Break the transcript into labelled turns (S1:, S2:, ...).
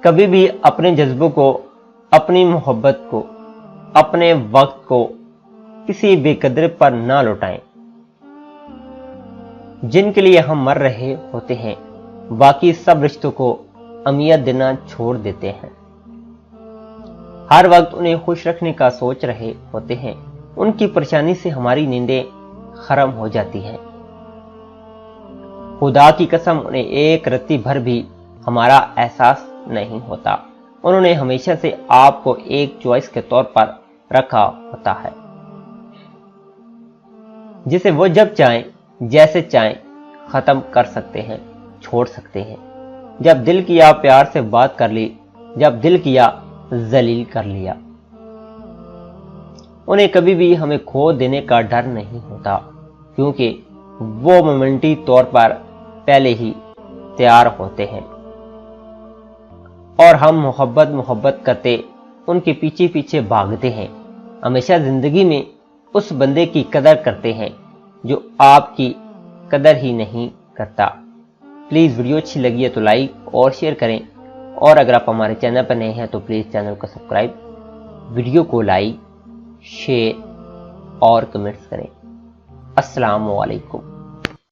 S1: کبھی بھی اپنے جذبوں کو، اپنی محبت کو، اپنے وقت کو کسی بے قدر پر نہ لوٹائیں۔ جن کے لیے ہم مر رہے ہوتے ہیں باقی سب رشتوں کو اہمیت دینا چھوڑ دیتے ہیں۔ ہر وقت انہیں خوش رکھنے کا سوچ رہے ہوتے ہیں، ان کی پریشانی سے ہماری نیندیں حرام ہو جاتی ہیں۔ خدا کی قسم انہیں ایک رتی بھر بھی ہمارا احساس نہیں ہوتا۔ انہوں نے ہمیشہ سے آپ کو ایک چوائس کے طور پر رکھا ہوتا ہے، جسے وہ جب چاہیں جیسے چاہیں ختم کر سکتے ہیں، چھوڑ سکتے ہیں۔ جب دل کیا پیار سے بات کر لی، جب دل کیا ذلیل کر لیا۔ انہیں کبھی بھی ہمیں کھو دینے کا ڈر نہیں ہوتا، کیونکہ وہ مومنٹی طور پر پہلے ہی تیار ہوتے ہیں، اور ہم محبت کرتے ان کے پیچھے پیچھے بھاگتے ہیں۔ ہمیشہ زندگی میں اس بندے کی قدر کرتے ہیں جو آپ کی قدر ہی نہیں کرتا۔ پلیز ویڈیو اچھی لگی ہے تو لائک اور شیئر کریں، اور اگر آپ ہمارے چینل پر نئے ہیں تو پلیز چینل کو سبسکرائب، ویڈیو کو لائک، شیئر اور کمنٹس کریں۔ السلام علیکم۔